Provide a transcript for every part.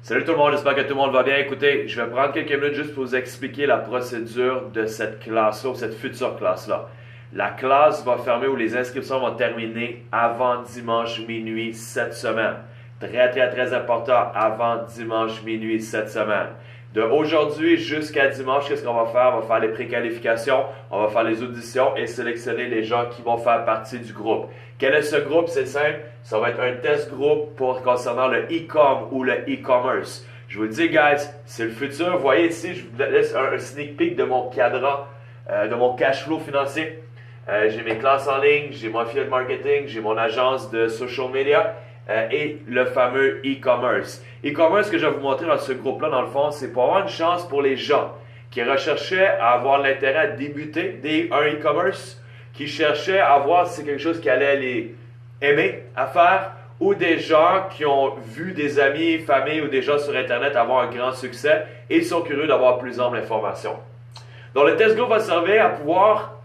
Salut tout le monde, j'espère que tout le monde va bien. Écoutez, je vais prendre quelques minutes juste pour vous expliquer la procédure de cette classe-là ou cette future classe-là. La classe va fermer ou les inscriptions vont terminer avant dimanche minuit cette semaine. Très important, avant dimanche minuit cette semaine. De aujourd'hui jusqu'à dimanche, qu'est-ce qu'on va faire? On va faire les préqualifications, on va faire les auditions et sélectionner les gens qui vont faire partie du groupe. Quel est ce groupe? C'est simple, ça va être un test groupe concernant le e-com ou le e-commerce. Je vous le dis, guys, c'est le futur. Vous voyez ici, je vous laisse un sneak peek de mon cadran, de mon cash flow financier. J'ai mes classes en ligne, j'ai mon affiliate marketing, j'ai mon agence de social media et le fameux e-commerce. E-commerce que je vais vous montrer dans ce groupe-là, dans le fond, c'est pour avoir une chance pour les gens qui recherchaient à avoir l'intérêt à débuter un e-commerce, qui cherchaient à voir si c'est quelque chose qui allait les aimer à faire, ou des gens qui ont vu des amis, famille ou des gens sur Internet avoir un grand succès et sont curieux d'avoir plus ample information. Donc, le test group va servir à pouvoir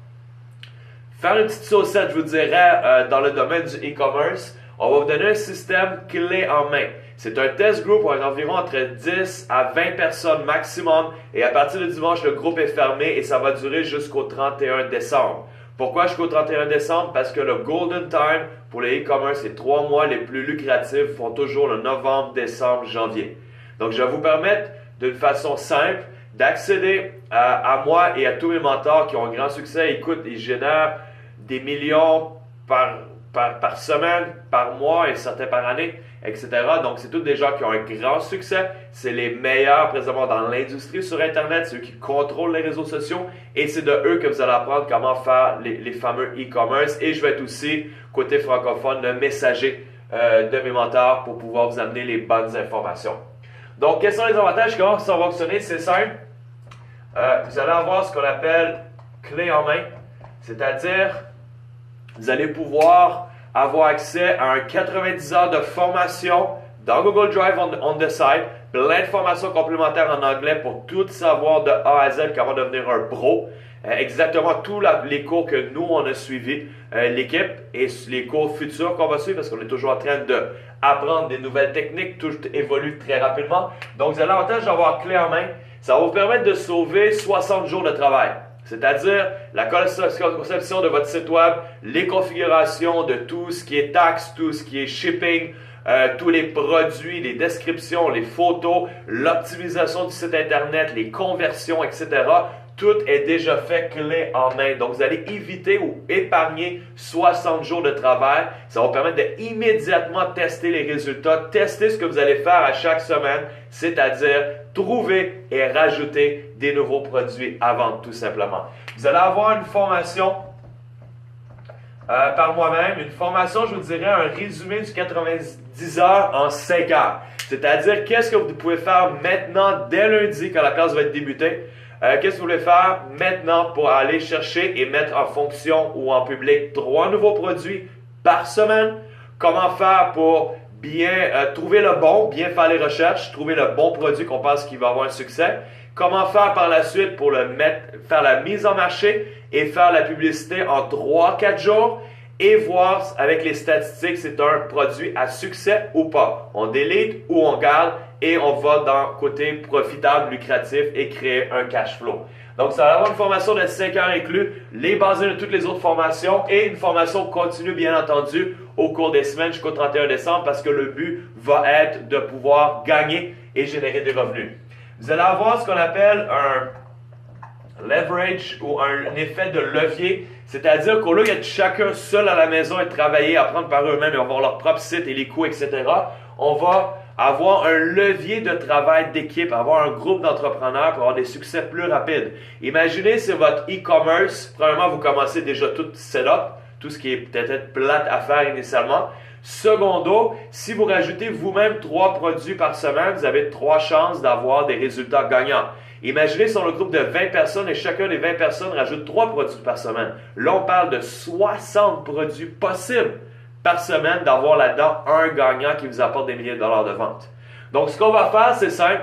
faire une petite saucette, je vous dirais, dans le domaine du e-commerce. On va vous donner un système clé en main. C'est un test group pour environ entre 10 à 20 personnes maximum. Et à partir de dimanche, le groupe est fermé et ça va durer jusqu'au 31 décembre. Pourquoi jusqu'au 31 décembre? Parce que le golden time pour les e-commerce, les 3 mois les plus lucratifs font toujours le novembre, décembre, janvier. Donc, je vais vous permettre d'une façon simple d'accéder à moi et à tous mes mentors qui ont un grand succès. Écoute, ils génèrent des millions par semaine, par mois et certains par année, etc. Donc, c'est tous des gens qui ont un grand succès. C'est les meilleurs présentement dans l'industrie sur Internet. C'est eux qui contrôlent les réseaux sociaux et c'est de eux que vous allez apprendre comment faire les fameux e-commerce. Et je vais être aussi, côté francophone, le messager de mes mentors pour pouvoir vous amener les bonnes informations. Donc, quels sont les avantages? Comment ça va fonctionner? C'est simple. Vous allez avoir ce qu'on appelle clé en main, c'est-à-dire vous allez pouvoir avoir accès à un 90 heures de formation dans Google Drive on the side, plein de formations complémentaires en anglais pour tout savoir de A à Z comment devenir un pro. Exactement tous les cours que nous, on a suivis, l'équipe, et les cours futurs qu'on va suivre parce qu'on est toujours en train d'apprendre des nouvelles techniques, tout évolue très rapidement. Donc, vous avez l'avantage d'avoir clé en main. Ça va vous permettre de sauver 60 jours de travail. C'est-à-dire la conception de votre site web, les configurations de tout ce qui est taxes, tout ce qui est shipping, tous les produits, les descriptions, les photos, l'optimisation du site Internet, les conversions, etc. Tout est déjà fait clé en main. Donc, vous allez éviter ou épargner 60 jours de travail. Ça va vous permettre d'immédiatement tester les résultats, tester ce que vous allez faire à chaque semaine, c'est-à-dire trouver et rajouter des nouveaux produits à vendre, tout simplement. Vous allez avoir une formation par moi-même. Une formation, je vous dirais, un résumé du 90 heures en 5 heures. C'est-à-dire, qu'est-ce que vous pouvez faire maintenant, dès lundi, quand la classe va être débutée. Qu'est-ce que vous voulez faire maintenant pour aller chercher et mettre en fonction ou en public 3 nouveaux produits par semaine? Comment faire pour bien trouver le bon, bien faire les recherches, trouver le bon produit qu'on pense qu'il va avoir un succès? Comment faire par la suite pour faire la mise en marché et faire la publicité en 3-4 jours? Et voir avec les statistiques si c'est un produit à succès ou pas. On delete ou on garde et on va dans le côté profitable, lucratif et créer un cash flow. Donc, ça va avoir une formation de 5 heures inclus, les bases de toutes les autres formations et une formation continue, bien entendu, au cours des semaines jusqu'au 31 décembre parce que le but va être de pouvoir gagner et générer des revenus. Vous allez avoir ce qu'on appelle un leverage ou un effet de levier, c'est-à-dire qu'au lieu d'être chacun seul à la maison et de travailler, apprendre par eux-mêmes et avoir leur propre site et les coûts, etc., on va avoir un levier de travail d'équipe, avoir un groupe d'entrepreneurs pour avoir des succès plus rapides. Imaginez si votre e-commerce, premièrement, vous commencez déjà tout setup, tout ce qui est peut-être plate à faire initialement. Secondo, si vous rajoutez vous-même 3 produits par semaine, vous avez 3 chances d'avoir des résultats gagnants. Imaginez si on a un groupe de 20 personnes et chacun des 20 personnes rajoute 3 produits par semaine. Là, on parle de 60 produits possibles par semaine d'avoir là-dedans un gagnant qui vous apporte des milliers de dollars de vente. Donc, ce qu'on va faire, c'est simple.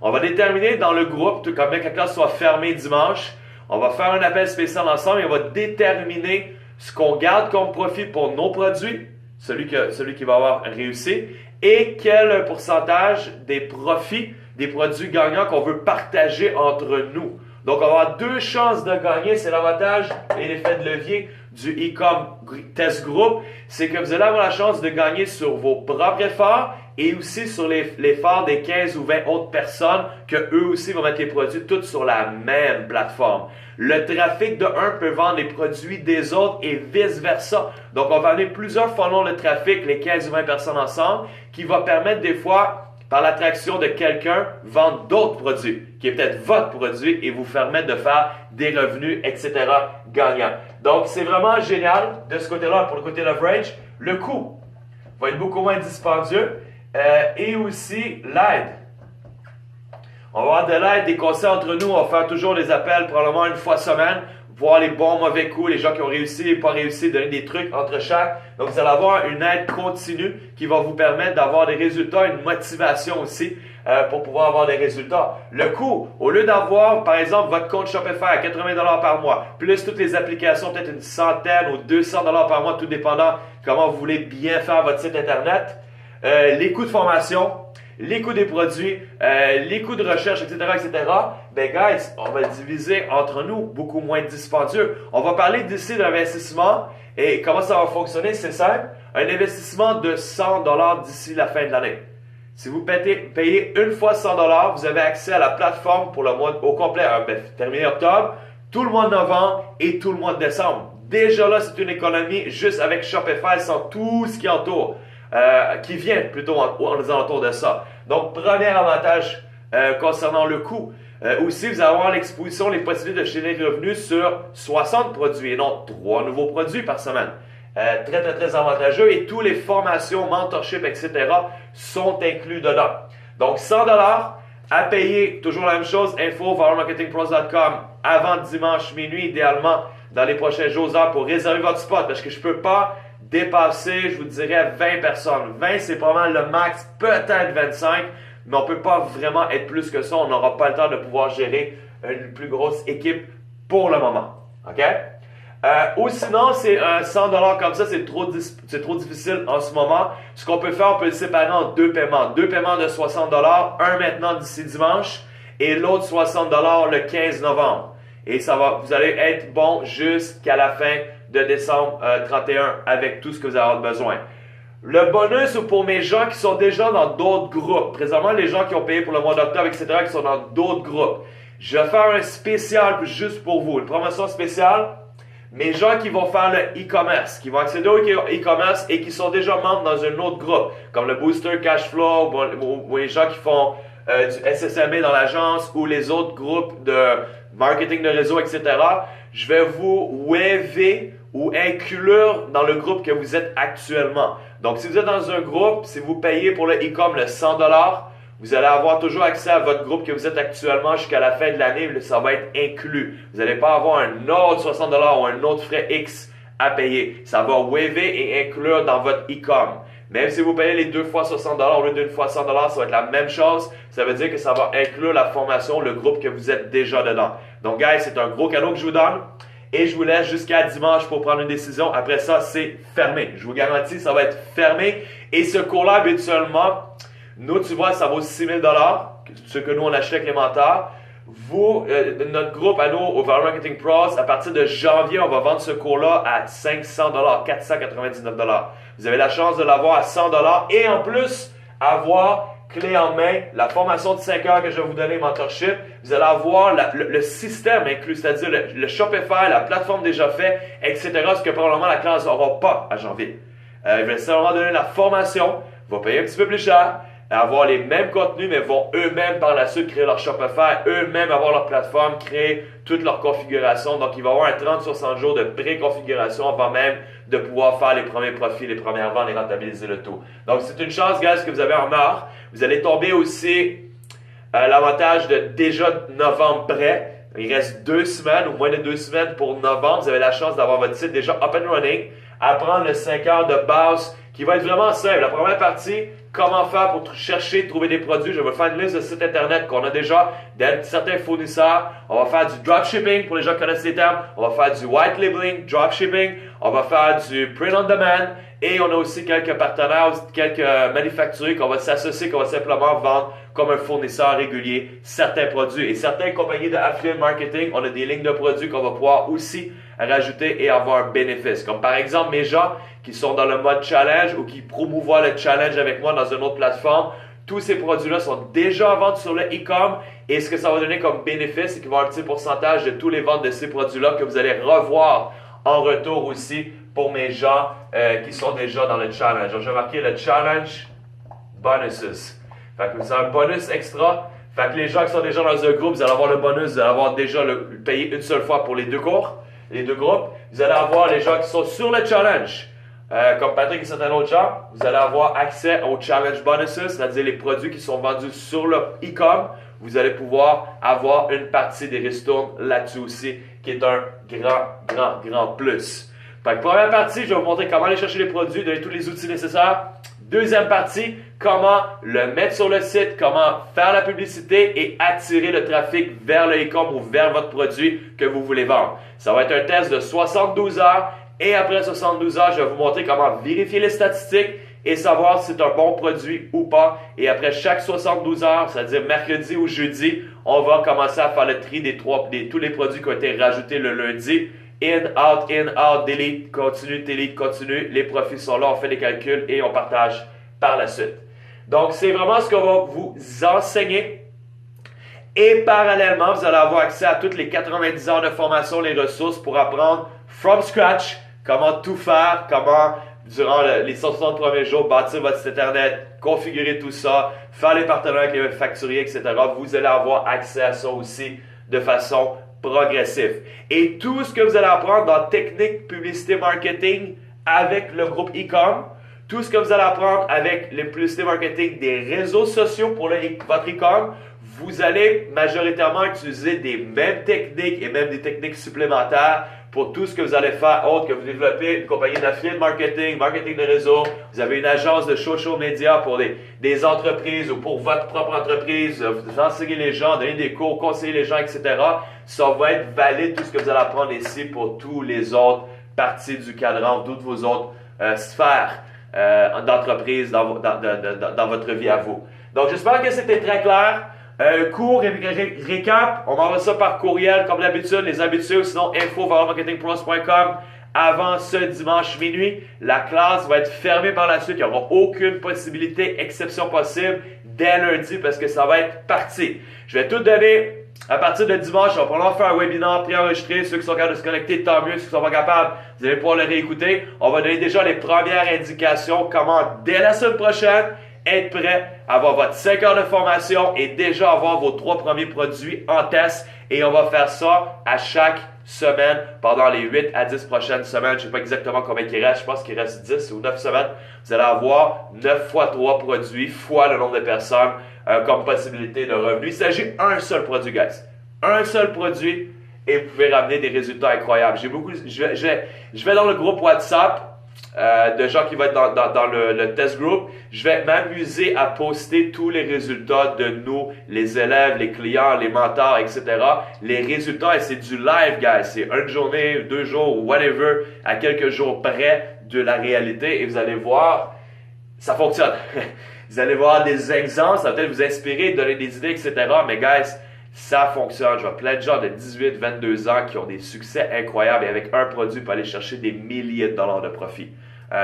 On va déterminer dans le groupe, tout comme que la classe soit fermée dimanche, on va faire un appel spécial ensemble et on va déterminer ce qu'on garde comme profit pour nos produits, celui qui va avoir réussi, et quel pourcentage des profits des produits gagnants qu'on veut partager entre nous. Donc, on va avoir deux chances de gagner. C'est l'avantage et l'effet de levier du e-com test group. C'est que vous allez avoir la chance de gagner sur vos propres efforts et aussi sur l'effort des 15 ou 20 autres personnes que eux aussi vont mettre les produits tous sur la même plateforme. Le trafic de un peut vendre les produits des autres et vice-versa. Donc, on va amener plusieurs funnels de trafic, les 15 ou 20 personnes ensemble, qui va permettre des fois, par l'attraction de quelqu'un, vendre d'autres produits, qui est peut-être votre produit et vous permettre de faire des revenus, etc. gagnants. Donc, c'est vraiment génial de ce côté-là pour le côté leverage. Le coût va être beaucoup moins dispendieux et aussi l'aide. On va avoir de l'aide, des conseils entre nous. On va faire toujours des appels, probablement une fois semaine, voir les bons, mauvais coups, les gens qui ont réussi et pas réussi, donner des trucs entre chaque. Donc, vous allez avoir une aide continue qui va vous permettre d'avoir des résultats, une motivation aussi pour pouvoir avoir des résultats. Le coût, au lieu d'avoir, par exemple, votre compte Shopify à 80$ par mois, plus toutes les applications, peut-être une centaine ou 200$ par mois, tout dépendant comment vous voulez bien faire votre site Internet, les coûts de formation, les coûts des produits, les coûts de recherche, etc., etc., ben guys, on va le diviser entre nous, beaucoup moins dispendieux. On va parler d'ici d'investissement et comment ça va fonctionner, c'est simple. Un investissement de 100$ d'ici la fin de l'année. Si vous payez une fois 100$, vous avez accès à la plateforme pour le mois au complet, terminé octobre, tout le mois de novembre et tout le mois de décembre. Déjà là, c'est une économie juste avec Shopify sans tout ce qui entoure. Qui vient plutôt en alentour de ça. Donc, premier avantage concernant le coût. Aussi, vous allez avoir l'exposition, les possibilités de générer des revenus sur 60 produits et non 3 nouveaux produits par semaine. Très, très, très avantageux et toutes les formations, mentorship, etc. sont inclus dedans. Donc, 100$ à payer, toujours la même chose, info@valormarketingpros.com avant dimanche minuit, idéalement dans les prochains jours heures pour réserver votre spot parce que je ne peux pas dépasser, je vous dirais, 20 personnes. 20, c'est pas mal le max, peut-être 25, mais on ne peut pas vraiment être plus que ça. On n'aura pas le temps de pouvoir gérer une plus grosse équipe pour le moment. OK? Ou sinon, c'est un 100$ comme ça, c'est trop difficile en ce moment. Ce qu'on peut faire, on peut le séparer en deux paiements. Deux paiements de 60$, un maintenant d'ici dimanche et l'autre 60$ le 15 novembre. Et ça va, vous allez être bon jusqu'à la fin de décembre 31 avec tout ce que vous allez avoir besoin. Le bonus pour mes gens qui sont déjà dans d'autres groupes, présentement les gens qui ont payé pour le mois d'octobre, etc., qui sont dans d'autres groupes, je vais faire un spécial juste pour vous, une promotion spéciale. Mes gens qui vont faire le e-commerce, qui vont accéder au e-commerce et qui sont déjà membres dans un autre groupe, comme le Booster Cashflow ou les gens qui font du SSMB dans l'agence ou les autres groupes de marketing de réseau, etc., je vais vous waver ou inclure dans le groupe que vous êtes actuellement. Donc, si vous êtes dans un groupe, si vous payez pour le e-com le 100$, vous allez avoir toujours accès à votre groupe que vous êtes actuellement jusqu'à la fin de l'année. Ça va être inclus. Vous n'allez pas avoir un autre 60$ ou un autre frais X à payer. Ça va waver et inclure dans votre e-com. Même si vous payez les 2 fois 60$ au lieu d'une fois 100$, ça va être la même chose. Ça veut dire que ça va inclure la formation, le groupe que vous êtes déjà dedans. Donc, guys, c'est un gros cadeau que je vous donne. Et je vous laisse jusqu'à dimanche pour prendre une décision. Après ça, c'est fermé. Je vous garantis, ça va être fermé. Et ce cours-là, habituellement, nous, tu vois, ça vaut 6 000$, ce que nous, on achète avec les mentors. Vous, notre groupe à nous, au Valor Marketing Pros, à partir de janvier, on va vendre ce cours-là à 500$, 499$. Vous avez la chance de l'avoir à 100$ et en plus, avoir clé en main, la formation de 5 heures que je vais vous donner, mentorship. Vous allez avoir le système inclus, c'est-à-dire le Shopify, la plateforme déjà faite, etc. Ce que probablement la classe n'aura pas à janvier. Je vais simplement donner la formation, va payer un petit peu plus cher, avoir les mêmes contenus, mais vont eux-mêmes par la suite créer leur Shopify, eux-mêmes avoir leur plateforme, créer toute leur configuration. Donc, il va y avoir un 30-60 jours de pré-configuration avant même de pouvoir faire les premiers profits, les premières ventes et rentabiliser le tout. Donc, c'est une chance, guys, que vous avez en or. Vous allez tomber aussi l'avantage de déjà novembre prêt. Il reste 2 semaines ou moins de 2 semaines pour novembre. Vous avez la chance d'avoir votre site déjà up and running, apprendre le 5 heures de base qui va être vraiment simple. La première partie, comment faire pour chercher, trouver des produits. Je vais faire une liste de sites internet qu'on a déjà d'un certains fournisseurs. On va faire du dropshipping pour les gens qui connaissent les termes. On va faire du white labeling, dropshipping. On va faire du print on demand. Et on a aussi quelques partenaires, quelques manufacturiers qu'on va s'associer, qu'on va simplement vendre comme un fournisseur régulier certains produits. Et certaines compagnies d'affiliate marketing, on a des lignes de produits qu'on va pouvoir aussi rajouter et avoir un bénéfice. Comme par exemple mes gens qui sont dans le mode challenge ou qui promouvoient le challenge avec moi dans une autre plateforme. Tous ces produits-là sont déjà en vente sur le e-com et ce que ça va donner comme bénéfice, c'est qu'il va y avoir un petit pourcentage de tous les ventes de ces produits-là que vous allez revoir en retour aussi pour mes gens qui sont déjà dans le challenge. Donc, je vais marquer le challenge bonuses. Fait que vous avez un bonus extra. Fait que les gens qui sont déjà dans un groupe, vous allez avoir le bonus d'avoir déjà payé une seule fois pour les deux cours, les deux groupes. Vous allez avoir les gens qui sont sur le challenge. Comme Patrick et certains autres gens, vous allez avoir accès aux challenge bonuses, c'est-à-dire les produits qui sont vendus sur le e-com. Vous allez pouvoir avoir une partie des ristournes là-dessus aussi, qui est un grand plus. Fait que première partie, je vais vous montrer comment aller chercher les produits, donner tous les outils nécessaires. Deuxième partie, comment le mettre sur le site, comment faire la publicité et attirer le trafic vers le e-com ou vers votre produit que vous voulez vendre. Ça va être un test de 72 heures et après 72 heures, je vais vous montrer comment vérifier les statistiques et savoir si c'est un bon produit ou pas. Et après chaque 72 heures, c'est-à-dire mercredi ou jeudi, on va commencer à faire le tri de tous les produits qui ont été rajoutés le lundi. In, out, delete, continue. Les profits sont là, on fait les calculs et on partage par la suite. Donc, c'est vraiment ce qu'on va vous enseigner. Et parallèlement, vous allez avoir accès à toutes les 90 heures de formation, les ressources pour apprendre from scratch comment tout faire, comment, durant les 60 premiers jours, bâtir votre site internet, configurer tout ça, faire les partenariats avec les manufacturiers, etc. Vous allez avoir accès à ça aussi de façon progressif. Et tout ce que vous allez apprendre dans technique, publicité, marketing avec le groupe e-com, tout ce que vous allez apprendre avec les publicités marketing des réseaux sociaux pour votre e-com, vous allez majoritairement utiliser des mêmes techniques et même des techniques supplémentaires pour tout ce que vous allez faire autre que vous développez une compagnie d'affiliate marketing, marketing de réseau, vous avez une agence de social media pour des entreprises ou pour votre propre entreprise, vous enseignez les gens, donner des cours, conseiller les gens, etc. Ça va être valide tout ce que vous allez apprendre ici pour tous les autres parties du cadran, toutes vos autres sphères d'entreprise dans votre vie à vous. Donc, j'espère que c'était très clair. Cours et récap, on m'envoie ça par courriel comme d'habitude, les habitudes, sinon info@marketingpros.com avant ce dimanche minuit. La classe va être fermée par la suite, il n'y aura aucune possibilité, exception possible, dès lundi parce que ça va être parti. Je vais tout donner à partir de dimanche, on va probablement faire un webinaire préenregistré. Ceux qui sont capables de se connecter, tant mieux. Ceux qui ne sont pas capables, vous allez pouvoir le réécouter. On va donner déjà les premières indications, comment dès la semaine prochaine, être prêt à avoir votre 5 heures de formation et déjà avoir vos 3 premiers produits en test. Et on va faire ça à chaque semaine pendant les 8 à 10 prochaines semaines. Je ne sais pas exactement combien il reste. Je pense qu'il reste 10 ou 9 semaines. Vous allez avoir 9 fois 3 produits fois le nombre de personnes comme possibilité de revenus. Il s'agit d'un seul produit, guys. Un seul produit et vous pouvez ramener des résultats incroyables. Je vais dans le groupe WhatsApp de gens qui vont être dans le test group. Je vais m'amuser à poster tous les résultats de nous, les élèves, les clients, les mentors, etc. Les résultats, et c'est du live, guys. C'est une journée, 2 jours, whatever, à quelques jours près de la réalité. Et vous allez voir, ça fonctionne. Vous allez voir des exemples, ça va peut-être vous inspirer, donner des idées, etc. Mais guys, ça fonctionne. Je vois plein de gens de 18, 22 ans qui ont des succès incroyables et avec un produit pour aller chercher des milliers de dollars de profit.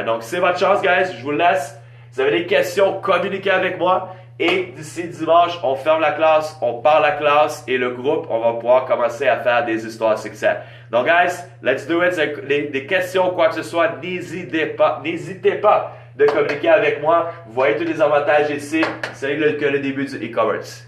Donc, c'est votre chance, guys. Je vous laisse. Vous avez des questions, communiquez avec moi. Et d'ici dimanche, on ferme la classe, on part la classe et le groupe, on va pouvoir commencer à faire des histoires de succès. Donc, guys, let's do it. Des questions, quoi que ce soit, n'hésitez pas de communiquer avec moi. Vous voyez tous les avantages ici. C'est que le début du e-commerce.